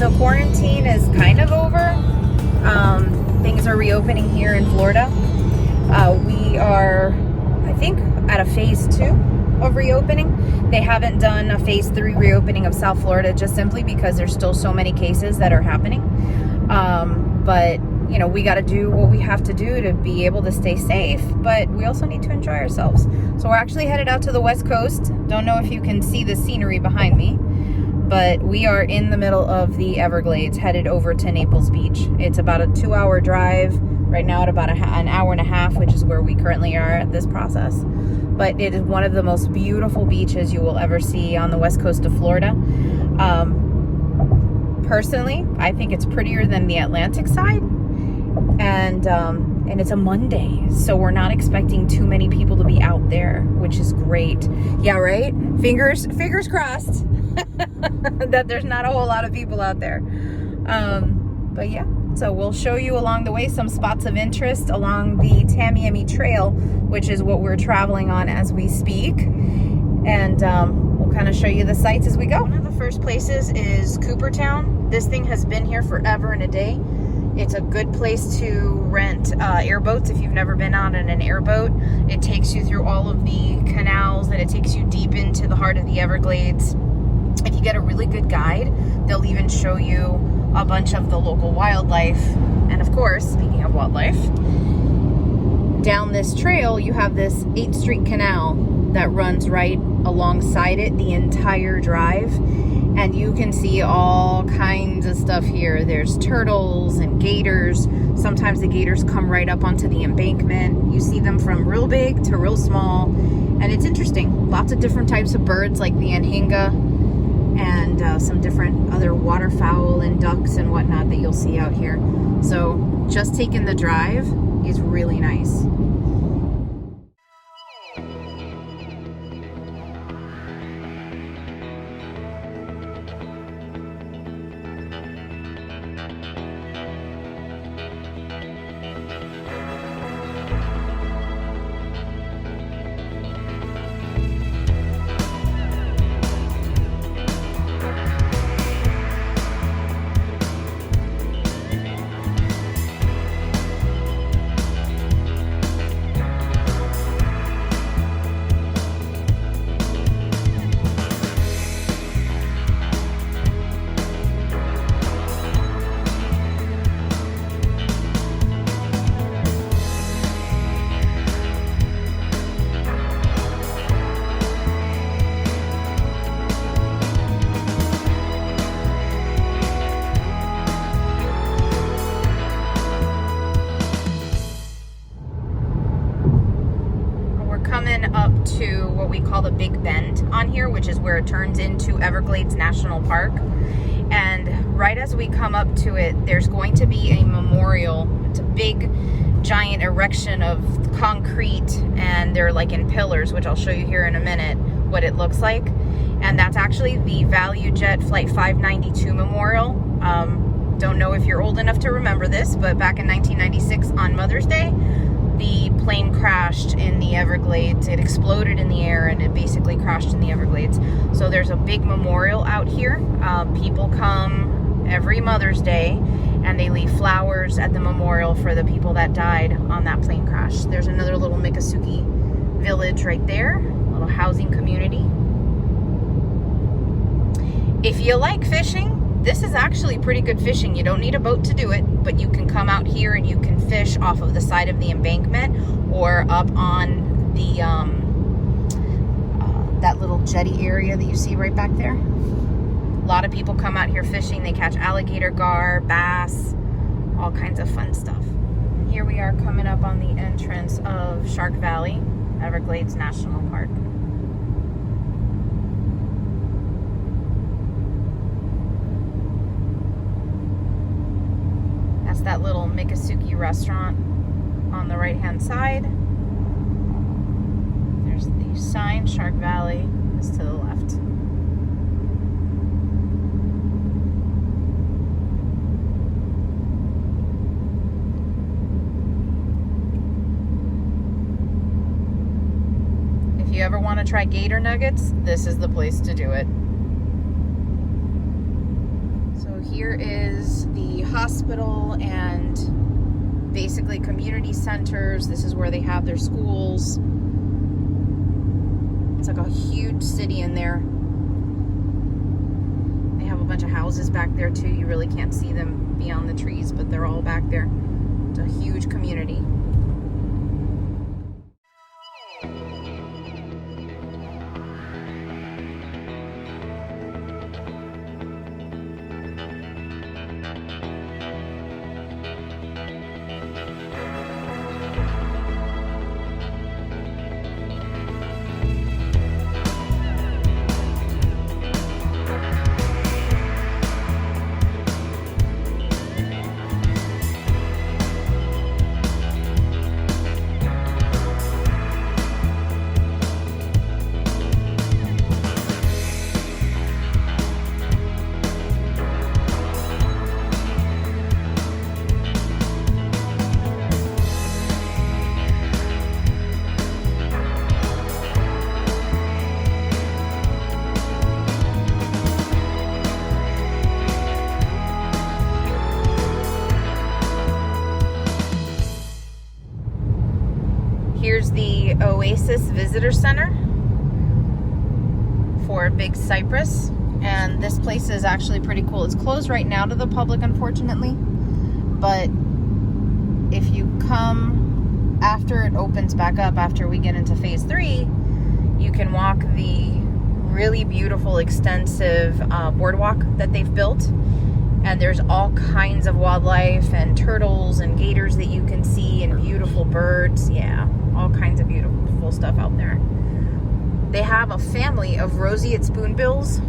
the quarantine is kind of over. Things are reopening here in Florida. We are, I think, at a phase 2 of reopening. They haven't done a phase 3 reopening of South Florida just simply because there's still so many cases that are happening. But you know, we got to do what we have to do to be able to stay safe, but we also need to enjoy ourselves. So we're actually headed out to the West Coast. Don't know if you can see the scenery behind me, but we are in the middle of the Everglades, headed over to Naples Beach. It's about a 2-hour drive right now, at about an hour and a half, which is where we currently are at this process. But it is one of the most beautiful beaches you will ever see on the west coast of Florida. Personally, I think it's prettier than the Atlantic side. And it's a Monday, so we're not expecting too many people to be out there, which is great. Yeah, right? Fingers crossed that there's not a whole lot of people out there. But yeah, so we'll show you along the way some spots of interest along the Tamiami Trail, which is what we're traveling on as we speak. And we'll kind of show you the sights as we go. One of the first places is Coopertown. This thing has been here forever and a day. It's a good place to rent airboats if you've never been on an airboat. It takes you through all of the canals, and it takes you deep into the heart of the Everglades. If you get a really good guide, they'll even show you a bunch of the local wildlife. And of course, speaking of wildlife, down this trail you have this 8th Street Canal that runs right alongside it the entire drive. And you can see all kinds of stuff here. There's turtles and gators. Sometimes the gators come right up onto the embankment. You see them from real big to real small. And it's interesting. Lots of different types of birds like the anhinga and some different other waterfowl and ducks and whatnot that you'll see out here. So just taking the drive is really nice. Up to what we call the Big Bend on here, which is where it turns into Everglades National Park. And right as we come up to it, there's going to be a memorial. It's a big giant erection of concrete, and they're like in pillars, which I'll show you here in a minute what it looks like. And that's actually the ValueJet Flight 592 Memorial. Don't know if you're old enough to remember this, but back in 1996 on Mother's Day, the plane crashed in the Everglades. It exploded in the air and it basically crashed in the Everglades. So there's a big memorial out here. People come every Mother's Day and they leave flowers at the memorial for the people that died on that plane crash. There's another little Miccosukee village right there, a little housing community. If you like fishing, this is actually pretty good fishing. You don't need a boat to do it, but you can come out here and you can fish off of the side of the embankment or up on the that little jetty area that you see right back there. A lot of people come out here fishing. They catch alligator gar, bass, all kinds of fun stuff. Here we are coming up on the entrance of Shark Valley, Everglades National Park. That's that little Miccosukee restaurant on the right-hand side. There's the sign, Shark Valley is to the left. If you ever want to try gator nuggets, this is the place to do it. So So here is the hospital and basically community centers. This is where they have their schools. It's like a huge city in there. They have a bunch of houses back there too. You really can't see them beyond the trees, but they're all back there. It's a huge community. Here's the Oasis Visitor Center for Big Cypress, and this place is actually pretty cool. It's closed right now to the public, unfortunately, but if you come after it opens back up, after we get into phase 3, you can walk the really beautiful extensive boardwalk that they've built, and there's all kinds of wildlife and turtles and gators that you can see and beautiful birds. Yeah, all kinds of beautiful stuff out there. They have a family of roseate spoonbills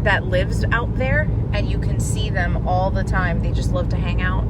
that lives out there, and you can see them all the time. They just love to hang out.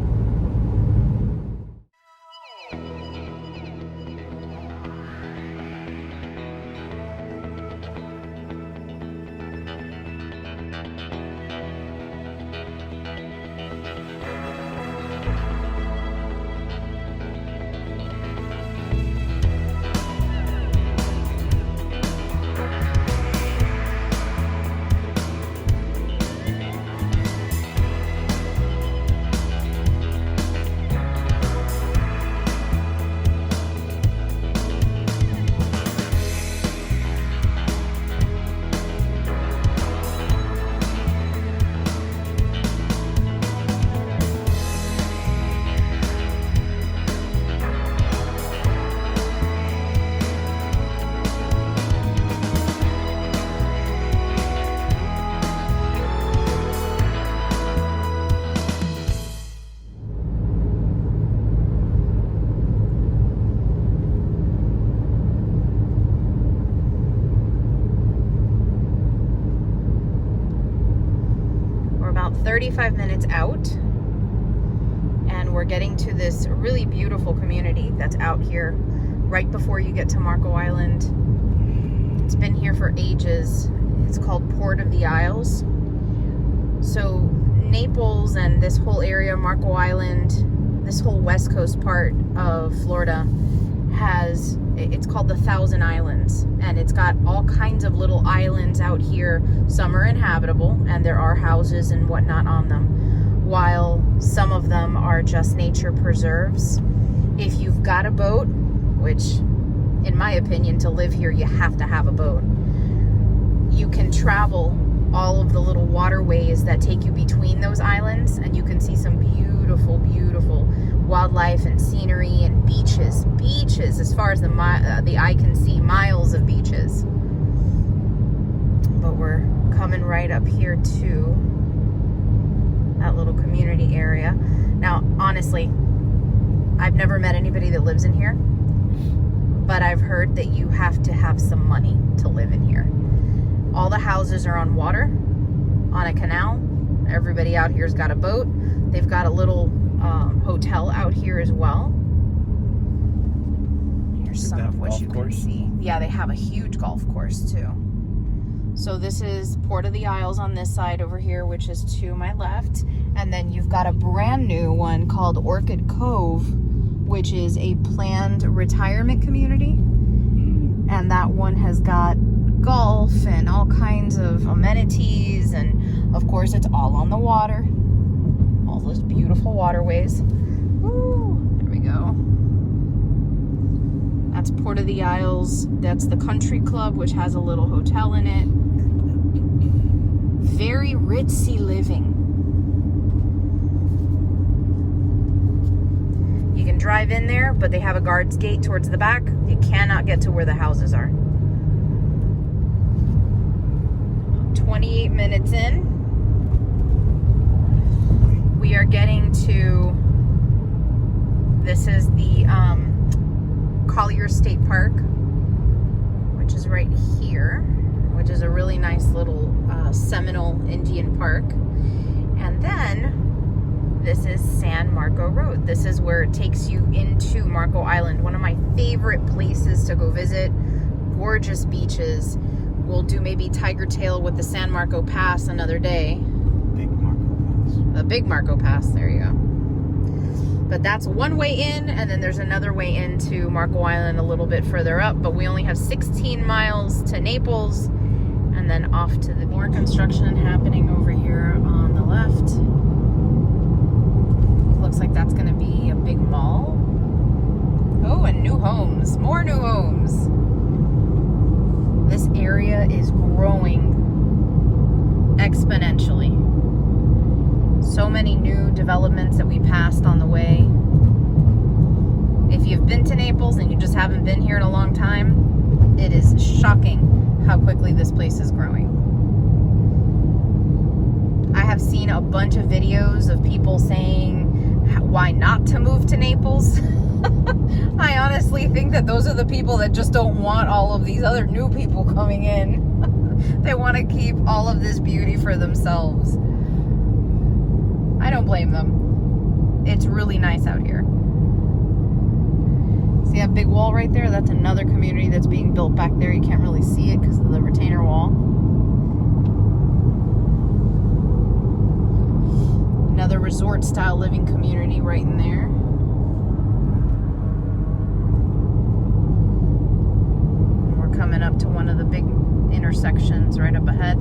About 35 minutes out, and we're getting to this really beautiful community that's out here right before you get to Marco Island. It's been here for ages. It's called Port of the Isles. So Naples and this whole area, Marco Island, this whole west coast part of Florida it's called the Thousand Islands, and it's got all kinds of little islands out here. Some are inhabitable, and there are houses and whatnot on them, while some of them are just nature preserves. If you've got a boat, which in my opinion, to live here, you have to have a boat, you can travel all of the little waterways that take you between those islands, and you can see some beautiful, beautiful wildlife and scenery and beaches as far as the eye can see, miles of beaches. But we're coming right up here to that little community area. Now, honestly, I've never met anybody that lives in here, but I've heard that you have to have some money to live in here. All the houses are on water, on a canal. Everybody out here's got a boat. They've got a little hotel out here as well. Here's some of what you can see. Yeah, they have a huge golf course too. So this is Port of the Isles on this side over here, which is to my left. And then you've got a brand new one called Orchid Cove, which is a planned retirement community. And that one has got golf and all kinds of amenities. And of course, it's all on the water. all those beautiful waterways. Woo, there we go. That's Port of the Isles. That's the Country Club, which has a little hotel in it. Very ritzy living. You can drive in there, but they have a guard's gate towards the back. You cannot get to where the houses are. 28 minutes in. We are getting to, this is the Collier State Park, which is right here, which is a really nice little Seminole Indian park. And then this is San Marco Road. This is where it takes you into Marco Island, one of my favorite places to go visit. Gorgeous beaches. We'll do maybe Tiger Tail with the San Marco Pass another day. Big Marco Pass. The Big Marco Pass, there you go. But that's one way in, and then there's another way into Marco Island a little bit further up. But we only have 16 miles to Naples, and then off to the more construction happening over here on the left. Looks like that's going to be a big mall. Oh, and new homes. More new homes. This area is growing exponentially. So many new developments that we passed on the way. If you've been to Naples and you just haven't been here in a long time, it is shocking how quickly this place is growing. I have seen a bunch of videos of people saying why not to move to Naples. I honestly think that those are the people that just don't want all of these other new people coming in. They want to keep all of this beauty for themselves. I don't blame them. It's really nice out here. See that big wall right there? That's another community that's being built back there. You can't really see it because of the retainer wall. Another resort style living community right in there. Coming up to one of the big intersections right up ahead.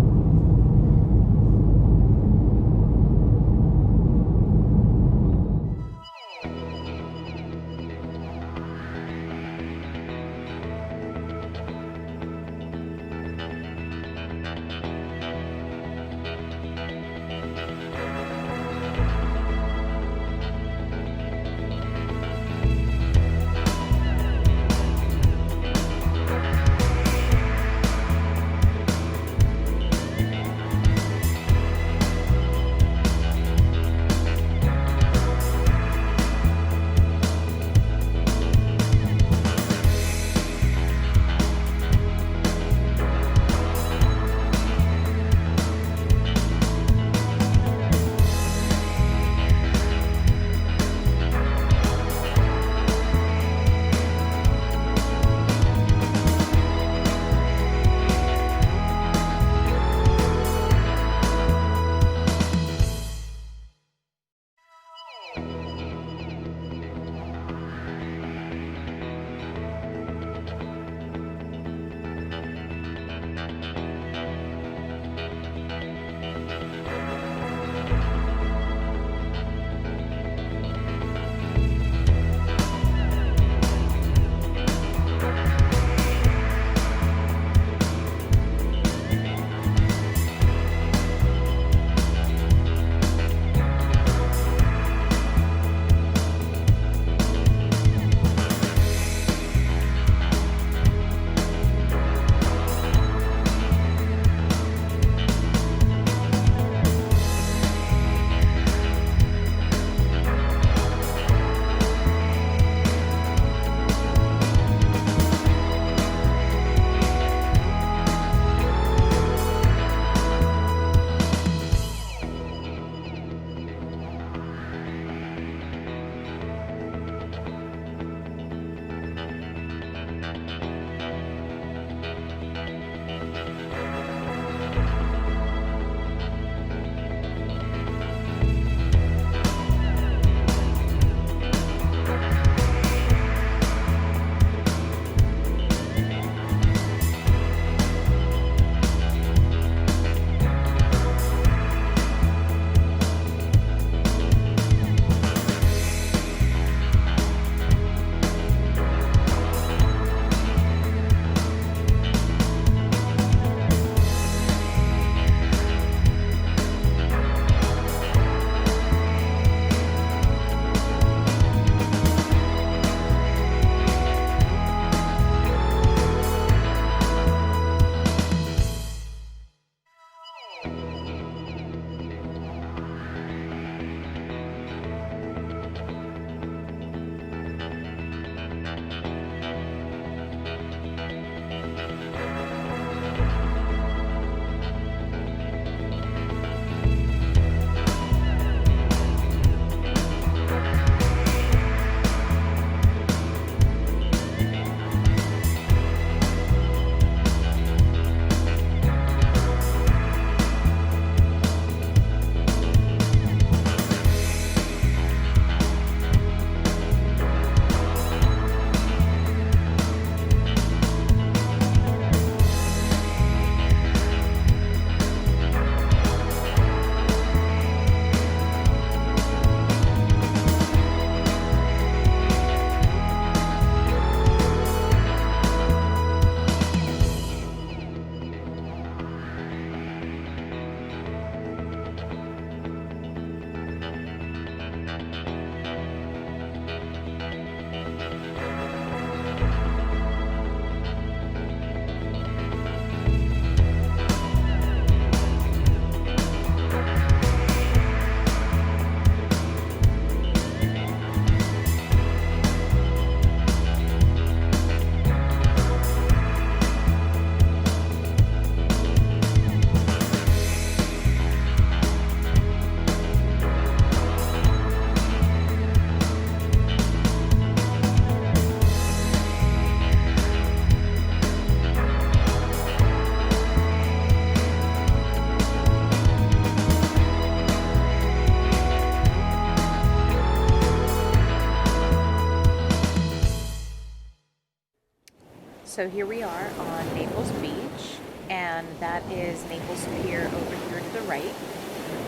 So here we are on Naples Beach, and that is Naples Pier over here to the right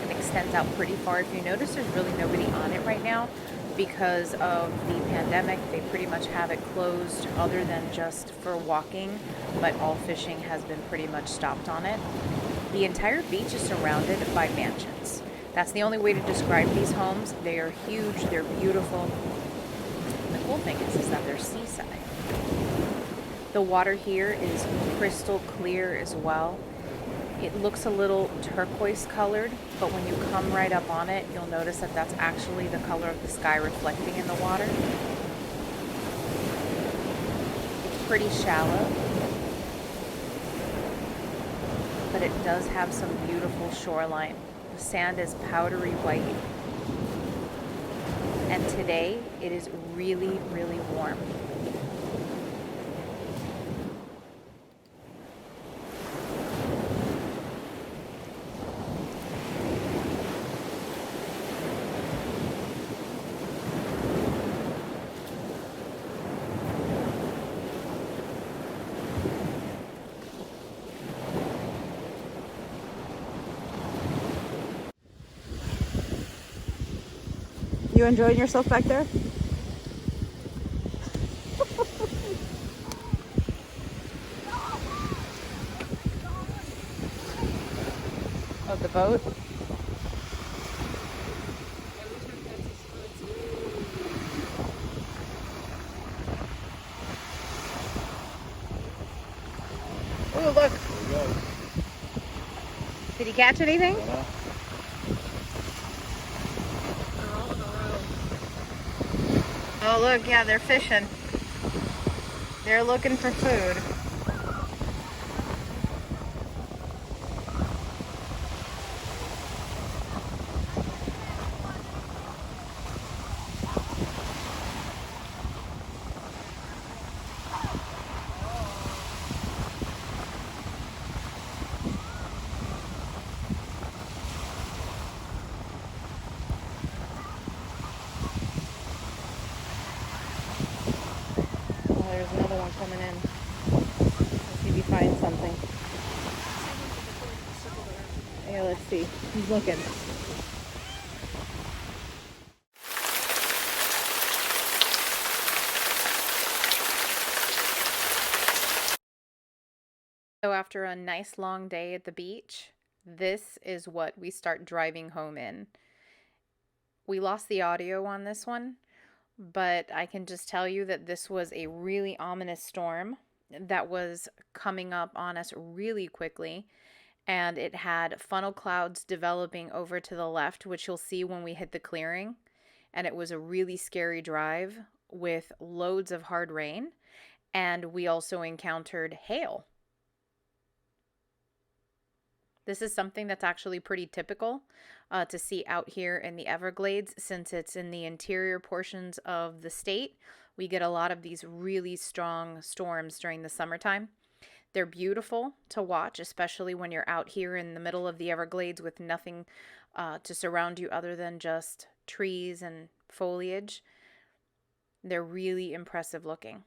and extends out pretty far. If you notice, there's really nobody on it right now because of the pandemic. They pretty much have it closed other than just for walking, but all fishing has been pretty much stopped on it. The entire beach is surrounded by mansions. That's the only way to describe these homes. They are huge, they're beautiful, and the cool thing is that they're seaside. The water here is crystal clear as well. It looks a little turquoise colored, but when you come right up on it, you'll notice that that's actually the color of the sky reflecting in the water. It's pretty shallow, but it does have some beautiful shoreline. The sand is powdery white, and today it is really, really warm. You enjoying yourself back there? Oh, the boat? Oh, look. Did he catch anything? Oh, look, yeah, they're fishing. They're looking for food. Oh, there's another one coming in. Let's see if he finds something. Yeah, let's see. He's looking. So after a nice long day at the beach, this is what we start driving home in. We lost the audio on this one, but I can just tell you that this was a really ominous storm that was coming up on us really quickly, and it had funnel clouds developing over to the left, which you'll see when we hit the clearing. And it was a really scary drive with loads of hard rain, and we also encountered hail. This is something that's actually pretty typical to see out here in the Everglades since it's in the interior portions of the state. We get a lot of these really strong storms during the summertime. They're beautiful to watch, especially when you're out here in the middle of the Everglades with nothing to surround you other than just trees and foliage. They're really impressive looking.